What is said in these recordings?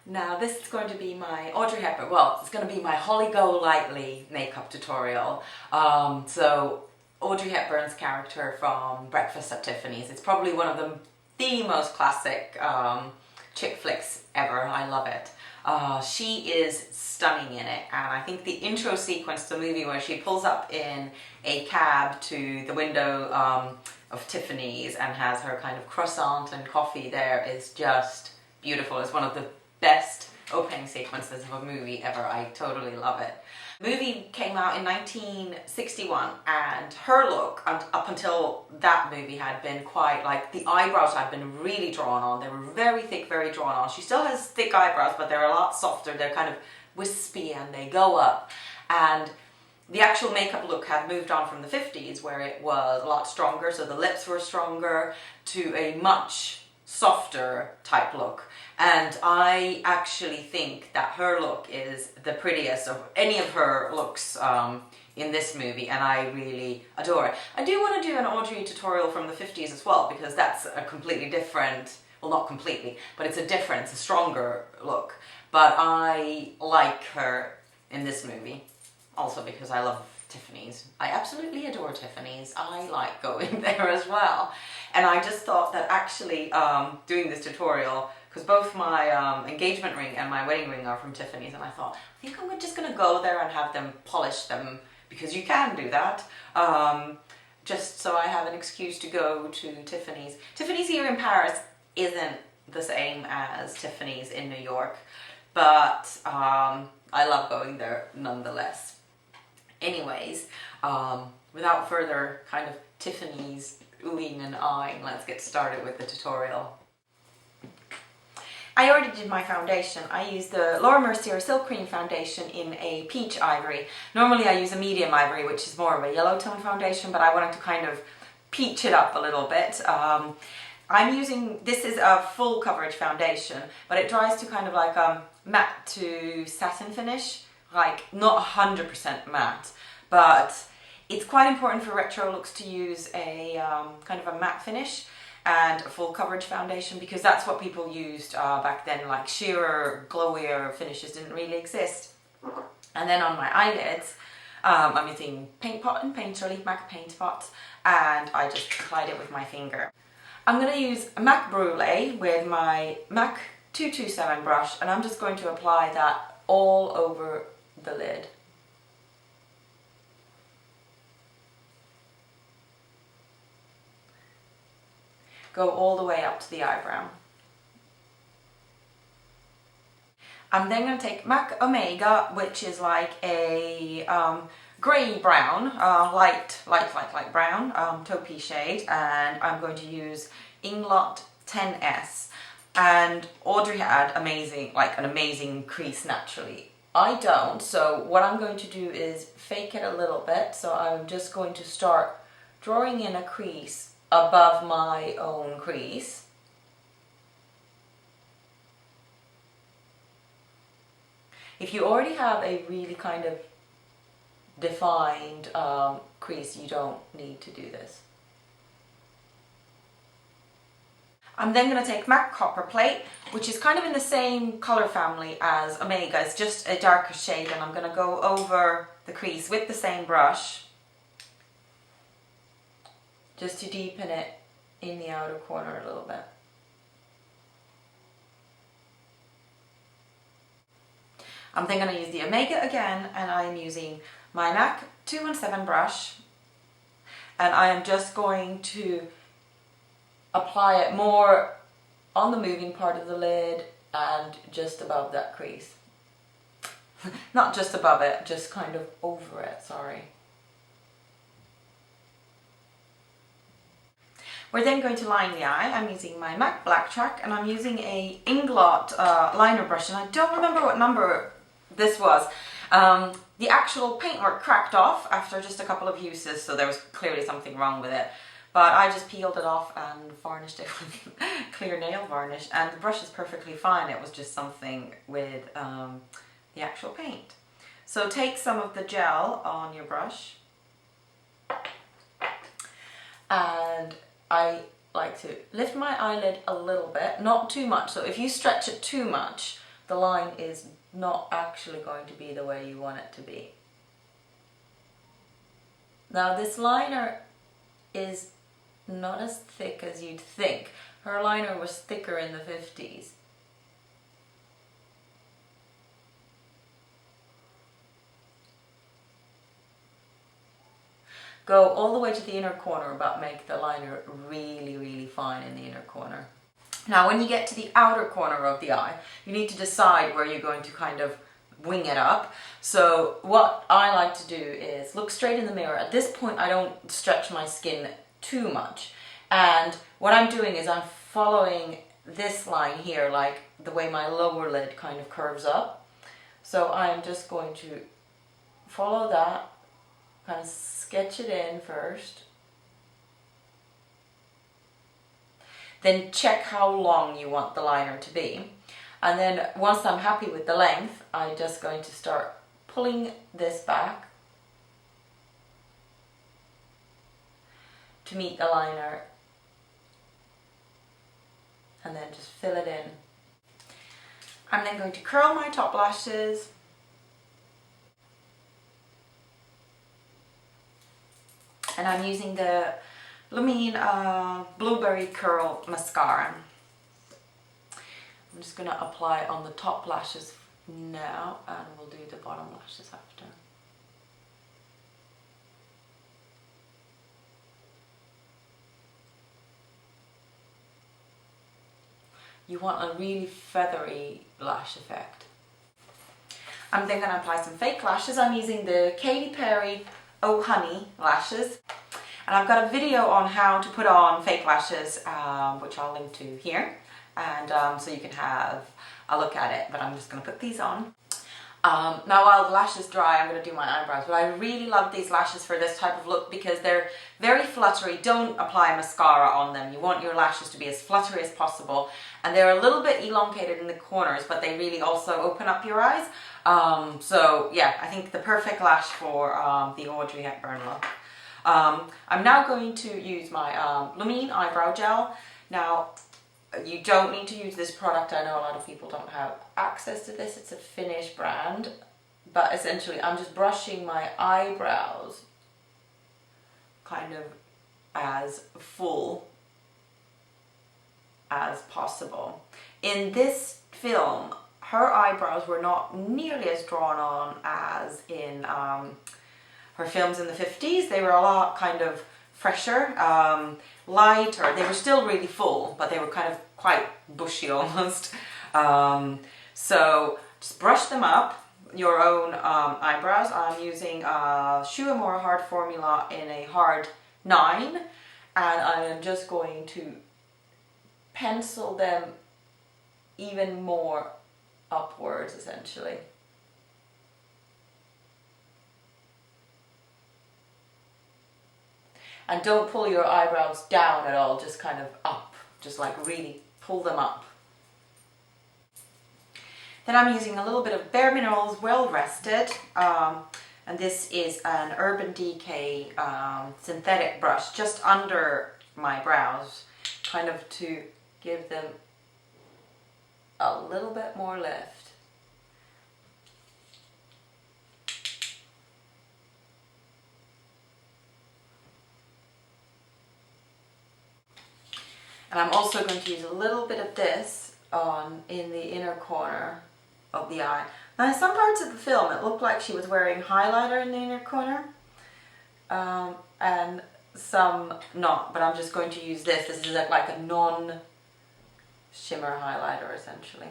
Now this is going to be my Audrey Hepburn, well, it's going to be my Holly Golightly makeup tutorial. So Audrey Hepburn's character from Breakfast at Tiffany's. It's probably one of the most classic chick flicks ever. I love it. She is stunning in it, and I think the intro sequence to the movie where she pulls up in a cab to the window of Tiffany's and has her kind of croissant and coffee there is just beautiful. It's one of the best opening sequences of a movie ever. I totally love it. The movie came out in 1961, and her look up until that movie had been quite like, the eyebrows had been really drawn on. They were very thick, very drawn on. She still has thick eyebrows, but they're a lot softer. They're kind of wispy and they go up. And the actual makeup look had moved on from the 50s, where it was a lot stronger, so the lips were stronger, to a much softer type look. And I actually think that her look is the prettiest of any of her looks in this movie, and I really adore it. I do want to do an Audrey tutorial from the 50s as well, because that's a completely different, well, not completely, but it's a stronger look. But I like her in this movie, also because I love Tiffany's. I absolutely adore Tiffany's. I like going there as well. And I just thought that actually doing this tutorial, because both my engagement ring and my wedding ring are from Tiffany's, and I thought, I think I'm just going to go there and have them polish them, because you can do that, just so I have an excuse to go to Tiffany's. Tiffany's here in Paris isn't the same as Tiffany's in New York, but I love going there nonetheless. Anyways, without further kind of Tiffany's oohing and eyeing, let's get started with the tutorial. I already did my foundation. I used the Laura Mercier Silk Cream foundation in a peach ivory. Normally I use a medium ivory, which is more of a yellow tone foundation, but I wanted to kind of peach it up a little bit. I'm using, this is a full coverage foundation, but it dries to kind of like matte to satin finish, like not 100% matte, but it's quite important for retro looks to use a kind of a matte finish and a full coverage foundation, because that's what people used back then. Like sheerer, glowier finishes didn't really exist. And then on my eyelids, I'm using Paintpot and Painterly, MAC Paintpot, and I just applied it with my finger. I'm going to use a MAC Brule with my MAC 227 brush, and I'm just going to apply that all over the lid. Go all the way up to the eyebrow. I'm then going to take MAC Omega, which is like a grey brown, light brown, taupey shade, and I'm going to use Inglot 10S. And Audrey had an amazing crease naturally. I don't, so what I'm going to do is fake it a little bit. So I'm just going to start drawing in a crease above my own crease. If you already have a really kind of defined crease, you don't need to do this. I'm then going to take MAC Copperplate, which is kind of in the same color family as Omega. It's just a darker shade, and I'm going to go over the crease with the same brush, just to deepen it in the outer corner a little bit. I'm then going to use the Omega again, and I'm using my MAC 217 brush, and I am just going to apply it more on the moving part of the lid and just above that crease. Not just above it, just kind of over it, sorry. We're then going to line the eye. I'm using my MAC Blacktrack, and I'm using a Inglot liner brush, and I don't remember what number this was. The actual paintwork cracked off after just a couple of uses, so there was clearly something wrong with it. But I just peeled it off and varnished it with clear nail varnish, and the brush is perfectly fine. It was just something with the actual paint. So take some of the gel on your brush, and I like to lift my eyelid a little bit, not too much. So if you stretch it too much, the line is not actually going to be the way you want it to be. Now this liner is not as thick as you'd think. Her liner was thicker in the 50s. Go all the way to the inner corner, but make the liner really, really fine in the inner corner. Now when you get to the outer corner of the eye, you need to decide where you're going to kind of wing it up. So what I like to do is look straight in the mirror. At this point I don't stretch my skin too much. And what I'm doing is I'm following this line here, like the way my lower lid kind of curves up. So I'm just going to follow that, kind of sketch it in first. Then check how long you want the liner to be. And then once I'm happy with the length, I'm just going to start pulling this back to meet the liner. And then just fill it in. I'm then going to curl my top lashes. And I'm using the Lumene Blueberry Curl Mascara. I'm just going to apply it on the top lashes now, and we'll do the bottom lashes after. You want a really feathery lash effect. I'm then going to apply some fake lashes. I'm using the Katy Perry Oh Honey lashes. And I've got a video on how to put on fake lashes, which I'll link to here. And so you can have a look at it, but I'm just going to put these on. Now while the lashes dry, I'm going to do my eyebrows, but I really love these lashes for this type of look because they're very fluttery. Don't apply mascara on them. You want your lashes to be as fluttery as possible, and they're a little bit elongated in the corners, but they really also open up your eyes. So yeah, I think the perfect lash for the Audrey Hepburn look. I'm now going to use my Lumene eyebrow gel. Now, you don't need to use this product. I know a lot of people don't have access to this. It's a Finnish brand. But essentially, I'm just brushing my eyebrows kind of as full as possible. In this film, her eyebrows were not nearly as drawn on as in her films in the 50s. They were a lot kind of fresher, lighter. They were still really full, but they were kind of quite bushy almost. So just brush them up, your own eyebrows. I'm using Shu Uemura Hard Formula in a hard 9, and I am just going to pencil them even more upwards essentially. And don't pull your eyebrows down at all, just kind of up, just like really pull them up. Then I'm using a little bit of Bare Minerals Well Rested, and this is an Urban Decay synthetic brush just under my brows, kind of to give them a little bit more lift. And I'm also going to use a little bit of this in the inner corner of the eye. Now in some parts of the film it looked like she was wearing highlighter in the inner corner, and some not, but I'm just going to use this. This is like a non-shimmer highlighter essentially.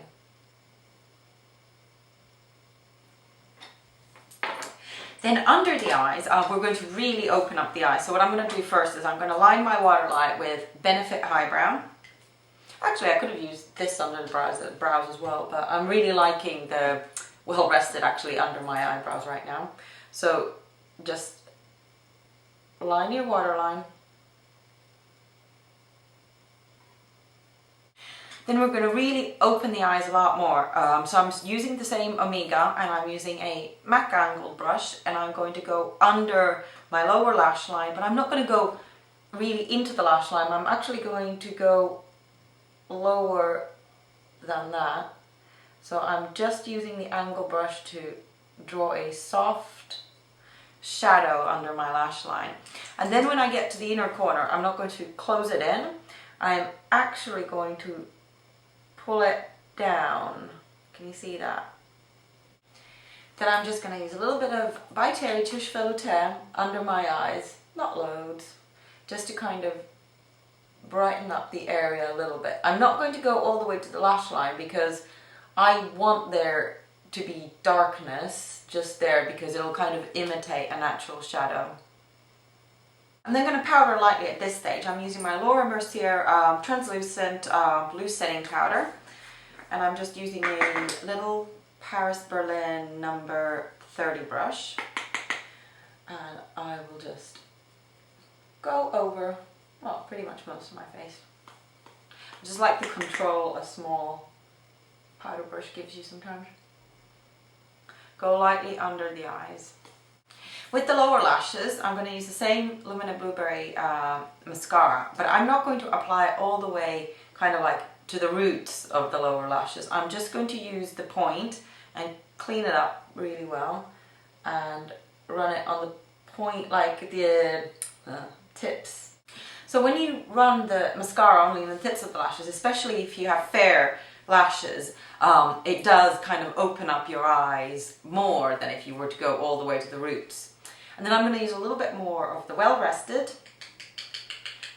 Then under the eyes, we're going to really open up the eye. So what I'm going to do first is I'm going to line my waterline with Benefit HIghbrow. Actually, I could have used this under the brows as well, but I'm really liking the Well Rested actually under my eyebrows right now. So just line your waterline. Then we're going to really open the eyes a lot more. So I'm using the same Omega, and I'm using a MAC angled brush, and I'm going to go under my lower lash line, but I'm not going to go really into the lash line. I'm actually going to go lower than that. So I'm just using the angle brush to draw a soft shadow under my lash line. And then when I get to the inner corner, I'm not going to close it in. I'm actually going to pull it down. Can you see that? Then I'm just going to use a little bit of byTerry Touche veloutee under my eyes, not loads, just to kind of brighten up the area a little bit. I'm not going to go all the way to the lash line because I want there to be darkness just there because it'll kind of imitate a natural shadow. I'm then going to powder lightly at this stage. I'm using my Laura Mercier translucent loose setting powder, and I'm just using a little Paris Berlin number 30 brush, and I will just go over, well, pretty much most of my face. I just like the control a small powder brush gives you sometimes. Go lightly under the eyes. With the lower lashes, I'm going to use the same Lumene Blueberry mascara, but I'm not going to apply it all the way kind of like to the roots of the lower lashes. I'm just going to use the point and clean it up really well and run it on the point, like the tips. So when you run the mascara only on the tips of the lashes, especially if you have fair lashes, it does kind of open up your eyes more than if you were to go all the way to the roots. And then I'm going to use a little bit more of the Well Rested,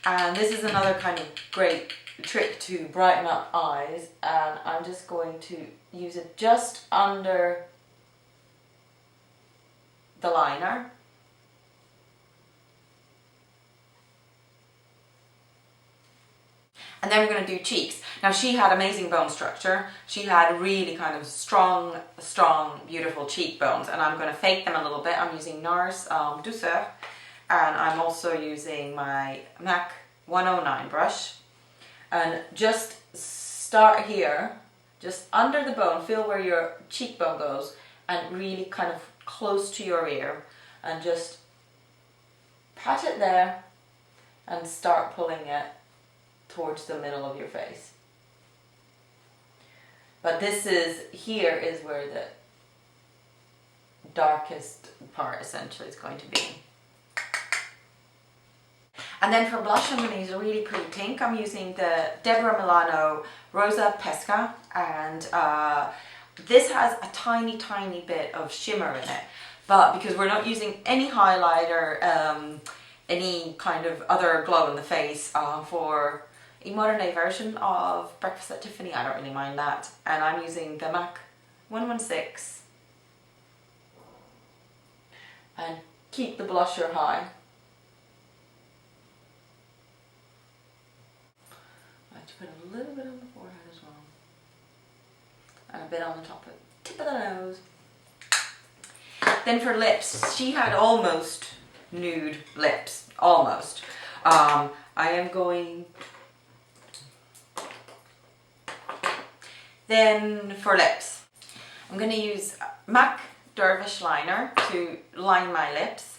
and this is another kind of great trick to brighten up eyes, and I'm just going to use it just under the liner. And then we're going to do cheeks. Now she had amazing bone structure. She had really kind of strong, beautiful cheekbones, and I'm going to fake them a little bit. I'm using NARS Douceur, and I'm also using my MAC 109 brush. And just start here, just under the bone, feel where your cheekbone goes, and really kind of close to your ear, and just pat it there and start pulling it towards the middle of your face. But this is, here is where the darkest part essentially is going to be. And then for blush, I'm going to use a really pretty pink. I'm using the Deborah Milano Rosa Pesca, and this has a tiny bit of shimmer in it, but because we're not using any highlighter, any kind of other glow in the face for a modern day version of Breakfast at Tiffany, I don't really mind that. And I'm using the MAC 116, and keep the blusher high. I like to put a little bit on the forehead as well, and a bit on the top of the tip of the nose. Then for lips, she had almost nude lips, almost. I am going. Then for lips, I'm going to use MAC Dervish liner to line my lips.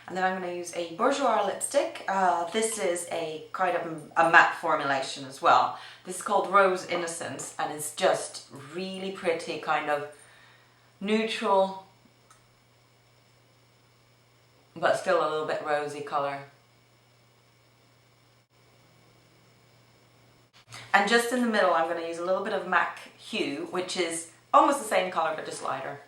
And then I'm going to use a Bourjois lipstick. This is a kind of a matte formulation as well. This is called Rose Innocence, and it's just really pretty, kind of neutral, but still a little bit rosy color. And just in the middle, I'm going to use a little bit of MAC Hue, which is almost the same color but just lighter.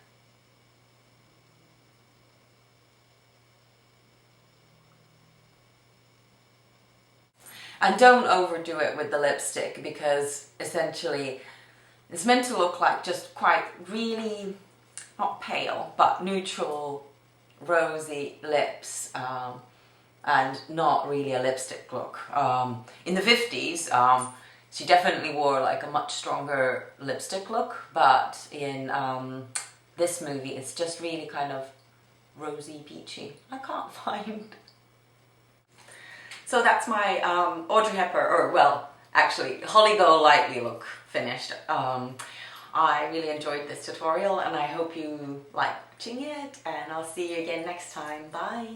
And don't overdo it with the lipstick, because essentially it's meant to look like just quite really, not pale, but neutral, rosy lips, and not really a lipstick look. In the 50s, she definitely wore like a much stronger lipstick look, but in this movie it's just really kind of rosy, peachy. I can't find. So that's my Audrey Hepburn, or well, actually Holly Golightly look finished. I really enjoyed this tutorial, and I hope you like watching it, and I'll see you again next time. Bye!